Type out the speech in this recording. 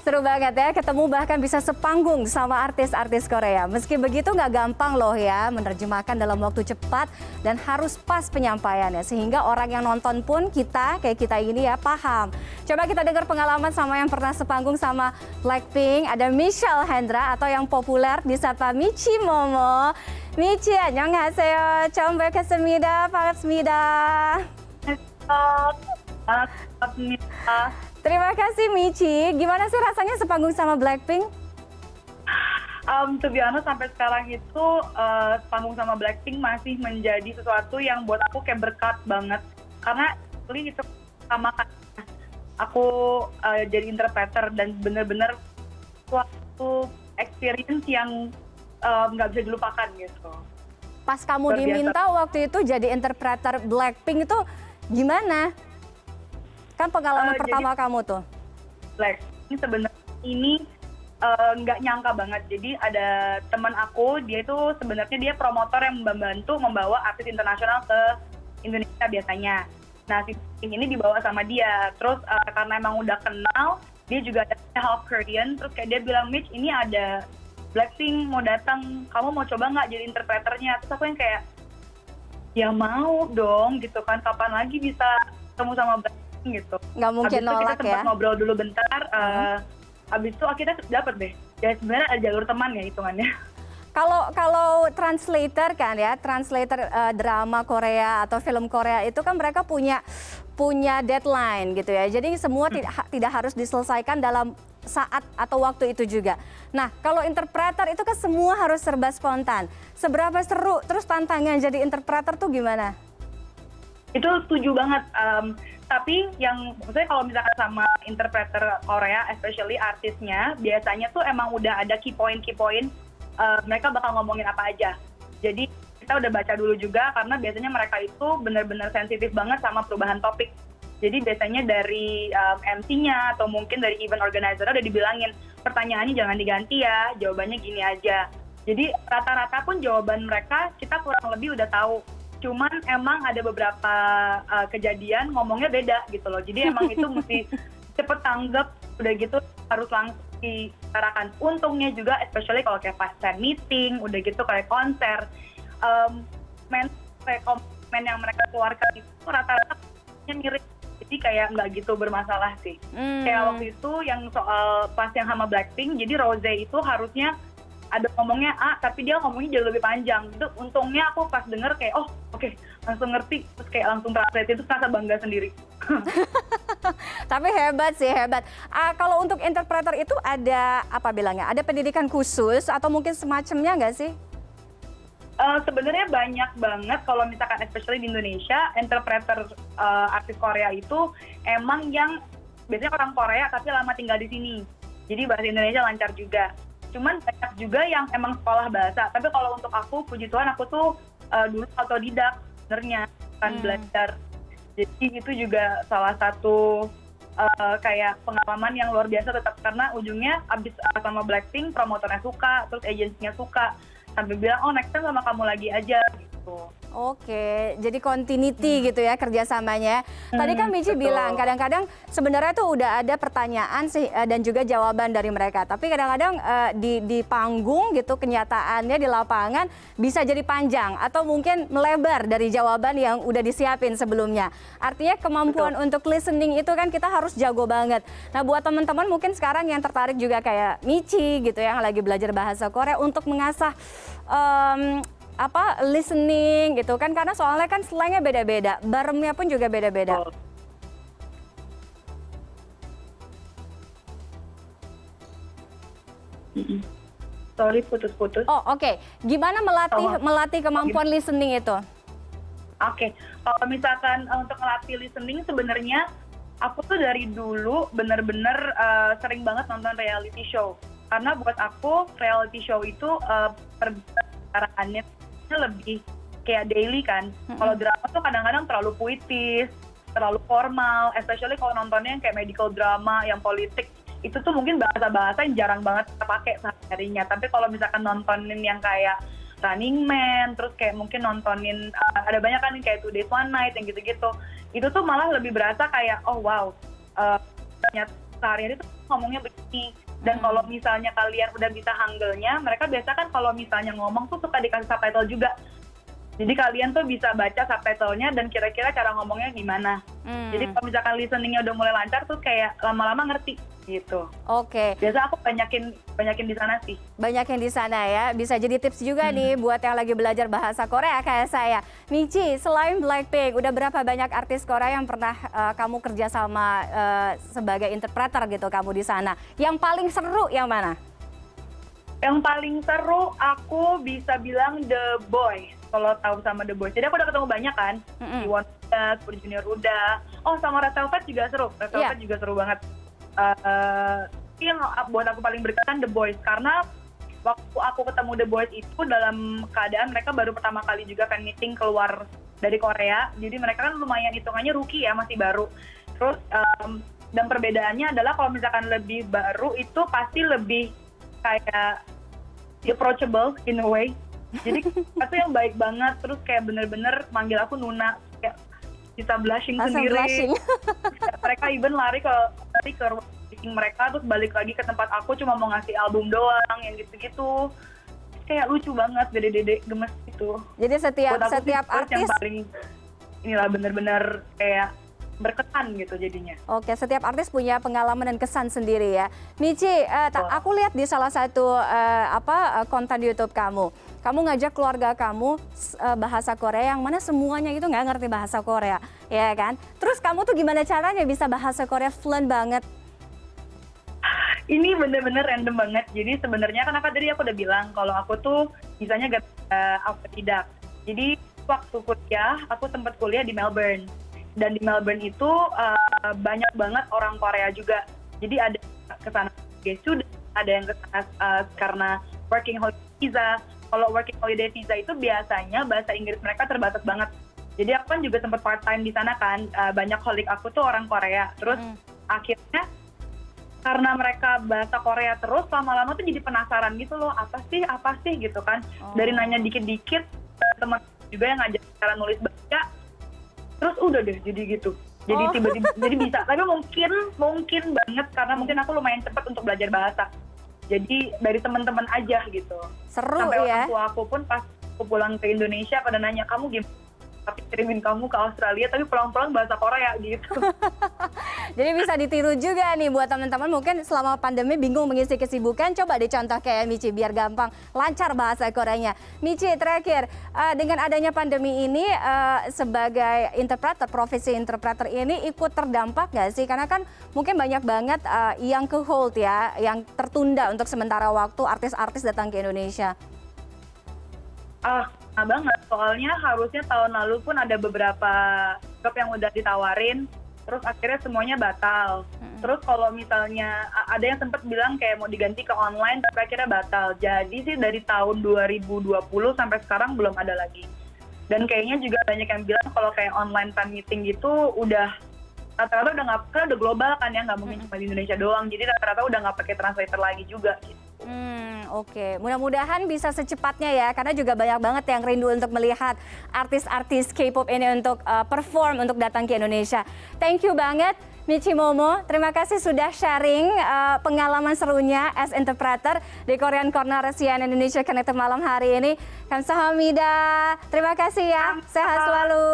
Seru banget ya, ketemu bahkan bisa sepanggung sama artis-artis Korea. Meski begitu nggak gampang loh ya menerjemahkan dalam waktu cepat dan harus pas penyampaiannya. Sehingga orang yang nonton pun kayak kita ini ya paham. Coba kita dengar pengalaman sama yang pernah sepanggung sama Blackpink. Ada Michelle Hendra atau yang populer disapa Michi Momo. Michi, 안녕하세요. 처음 뵙겠습니다. 반갑습니다. Terima kasih Michi. Gimana sih rasanya sepanggung sama Blackpink? To be honest, sampai sekarang itu sepanggung sama Blackpink masih menjadi sesuatu yang buat aku kayak berkat banget. Karena itu sama aku jadi interpreter dan bener-bener suatu experience yang nggak bisa dilupakan gitu. Pas kamu diminta waktu itu jadi interpreter Blackpink itu gimana? Kan pengalaman pertama kamu tuh. Blackpink sebenarnya ini nggak nyangka banget. Jadi ada teman aku, dia itu sebenarnya dia promotor yang membantu membawa artis internasional ke Indonesia biasanya. Nah, si Blackpink ini dibawa sama dia. Terus karena emang udah kenal, dia juga ada half Korean. Terus kayak dia bilang, Mitch, ini ada Blackpink mau datang, kamu mau coba nggak jadi interpreternya? Terus aku yang kayak, ya mau dong gitu kan, kapan lagi bisa ketemu sama Blackpink gitu. Nggak mungkin nolak ya. Kita sempat ngobrol dulu bentar, abis itu akhirnya dapet deh. Ya sebenarnya ada jalur teman ya hitungannya. Kalau translator kan ya, translator drama Korea atau film Korea itu kan mereka punya deadline gitu ya. Jadi semua tidak harus diselesaikan dalam saat atau waktu itu juga. Nah, kalau interpreter itu kan semua harus serba spontan. Seberapa seru, terus tantangan jadi interpreter tuh gimana? Itu setuju banget. Tapi yang maksudnya kalau misalkan sama interpreter Korea, especially artisnya, biasanya tuh emang udah ada key point, mereka bakal ngomongin apa aja. Jadi kita udah baca dulu juga karena biasanya mereka itu benar-benar sensitif banget sama perubahan topik. Jadi biasanya dari MC-nya atau mungkin dari event organizer udah dibilangin, pertanyaannya jangan diganti ya, jawabannya gini aja. Jadi rata-rata pun jawaban mereka kita kurang lebih udah tahu. Cuman emang ada beberapa kejadian ngomongnya beda gitu loh. Jadi emang itu mesti cepet tanggap, udah gitu harus langsung dibicarakan. Untungnya juga, especially kalau kayak pas fan meeting, udah gitu kayak konser, komen yang mereka keluarkan itu rata-rata mirip. Jadi kayak nggak gitu bermasalah sih. Kayak waktu itu yang soal pas yang sama Blackpink, jadi Rose itu harusnya ada ngomongnya A, tapi dia ngomongnya jauh lebih panjang. Itu untungnya aku pas denger kayak, oh oke, langsung ngerti. Terus kayak langsung translate itu merasa bangga sendiri. Tapi hebat sih, hebat. Kalau untuk interpreter itu ada, apa bilangnya, ada pendidikan khusus atau mungkin semacamnya nggak sih? Sebenarnya banyak banget kalau misalkan especially di Indonesia, interpreter artis Korea itu emang yang biasanya orang Korea tapi lama tinggal di sini. Jadi bahasa Indonesia lancar juga. Cuman banyak juga yang emang sekolah bahasa. Tapi kalau untuk aku, puji Tuhan aku tuh dulu autodidak sebenarnya, kan belajar. Jadi itu juga salah satu kayak pengalaman yang luar biasa tetap. Karena ujungnya abis sama Blackpink, promotornya suka, terus agensinya suka. Sampai bilang, oh next time sama kamu lagi aja gitu. Oke, jadi continuity gitu ya kerjasamanya. Tadi kan Michi bilang kadang-kadang sebenarnya tuh udah ada pertanyaan sih dan juga jawaban dari mereka. Tapi kadang-kadang di panggung gitu kenyataannya di lapangan bisa jadi panjang atau mungkin melebar dari jawaban yang udah disiapin sebelumnya. Artinya kemampuan untuk listening itu kan kita harus jago banget. Nah buat teman-teman mungkin sekarang yang tertarik juga kayak Michi gitu yang lagi belajar bahasa Korea untuk mengasah listening gitu kan, karena soalnya kan slangnya beda-beda, baremnya pun juga beda-beda. Sorry, putus-putus. Oh oke. Gimana melatih kemampuan listening itu? Oke, kalau misalkan untuk melatih listening sebenarnya aku tuh dari dulu bener-bener sering banget nonton reality show. Karena buat aku reality show itu perbicaraannya lebih kayak daily kan. Kalau drama tuh kadang-kadang terlalu puitis, terlalu formal, especially kalau nontonnya yang kayak medical drama, yang politik, itu tuh mungkin bahasa-bahasa yang jarang banget kita pakai sehari-harinya. Tapi kalau misalkan nontonin yang kayak Running Man, terus kayak mungkin nontonin, ada banyak kan kayak 2 Days 1 Night yang gitu-gitu, itu tuh malah lebih berasa kayak, oh wow, ternyata sehari-hari tuh ngomongnya begini. Dan kalau misalnya kalian udah bisa Hangulnya, mereka biasa kan kalau misalnya ngomong tuh suka dikasih subtitle juga. Jadi kalian tuh bisa baca subtitlenya dan kira-kira cara ngomongnya gimana. Jadi kalau misalkan listeningnya udah mulai lancar tuh kayak lama-lama ngerti gitu. Oke. Biasa aku banyakin di sana sih. Banyak yang di sana ya. Bisa jadi tips juga nih buat yang lagi belajar bahasa Korea kayak saya. Michi, selain Blackpink, udah berapa banyak artis Korea yang pernah kamu kerja sama sebagai interpreter gitu kamu di sana? Yang paling seru yang mana? Yang paling seru aku bisa bilang The Boys. Kalau tahu sama The Boys. Jadi aku udah ketemu banyak kan. Iwon udah, Super Junior udah. Oh sama Red Velvet juga seru. Red Velvet juga seru banget. Yang buat aku paling berkesan The Boys. Karena waktu aku ketemu The Boys itu dalam keadaan mereka baru pertama kali juga fan meeting keluar dari Korea. Jadi mereka kan lumayan hitungannya rookie ya, masih baru. Terus dan perbedaannya adalah kalau misalkan lebih baru itu pasti lebih kayak approachable in a way. Jadi aku yang baik banget, terus kayak bener-bener manggil aku Nuna, kayak bisa blushing sendiri. Blushing. Mereka even lari ke ruang meeting mereka, terus balik lagi ke tempat aku cuma mau ngasih album doang, yang gitu-gitu. Kayak lucu banget, dede-dede gemes gitu. Jadi setiap artis yang paling inilah bener-bener kayak berkesan gitu jadinya. Oke, setiap artis punya pengalaman dan kesan sendiri ya. Michi, aku lihat di salah satu konten YouTube kamu ngajak keluarga kamu bahasa Korea yang mana semuanya itu nggak ngerti bahasa Korea, ya kan? Terus kamu tuh gimana caranya bisa bahasa Korea fluent banget? Ini bener-bener random banget. Jadi sebenarnya kan tadi aku udah bilang kalau aku tuh misalnya gak autodidak. Jadi waktu kuliah, aku sempat kuliah di Melbourne. Dan di Melbourne itu banyak banget orang Korea juga. Jadi ada kesana student, ada yang kesana karena working holiday visa. Kalau working holiday visa itu biasanya bahasa Inggris mereka terbatas banget. Jadi aku kan juga sempat part time di sana kan. Banyak colleague aku tuh orang Korea. Terus akhirnya karena mereka bahasa Korea terus, lama-lama tuh jadi penasaran gitu loh. Apa sih gitu kan. Dari nanya dikit-dikit, teman juga yang ngajak cara nulis baca. Terus udah deh jadi gitu. Jadi tiba-tiba jadi bisa. Tapi mungkin banget karena mungkin aku lumayan cepat untuk belajar bahasa. Jadi dari teman-teman aja gitu. Seru. Sampai ya. orang tua aku pun pas aku pulang ke Indonesia pada nanya kamu gimana? Tapi kirimin kamu ke Australia tapi pulang-pulang bahasa Korea gitu. Jadi bisa ditiru juga nih buat teman-teman mungkin selama pandemi bingung mengisi kesibukan, coba dicontoh kayak Michi biar gampang lancar bahasa Koreanya. Michi, terakhir dengan adanya pandemi ini sebagai interpreter, profesi interpreter ini ikut terdampak nggak sih? Karena kan mungkin banyak banget yang ke hold ya, yang tertunda untuk sementara waktu artis-artis datang ke Indonesia. Nah banget, soalnya harusnya tahun lalu pun ada beberapa job yang udah ditawarin, terus akhirnya semuanya batal. Terus kalau misalnya ada yang sempat bilang kayak mau diganti ke online, tapi akhirnya batal. Jadi sih dari tahun 2020 sampai sekarang belum ada lagi. Dan kayaknya juga banyak yang bilang kalau kayak online fan meeting gitu udah rata-rata udah global kan ya, nggak mungkin cuma di Indonesia doang. Jadi rata-rata udah nggak pakai translator lagi juga gitu. Oke, mudah-mudahan bisa secepatnya ya, karena juga banyak banget yang rindu untuk melihat artis-artis K-pop ini untuk perform, untuk datang ke Indonesia. Thank you banget, Michi Momo. Terima kasih sudah sharing pengalaman serunya as interpreter di Korean Corner CNN Indonesia Connected malam hari ini. Kamsahamnida. Terima kasih ya, sehat selalu.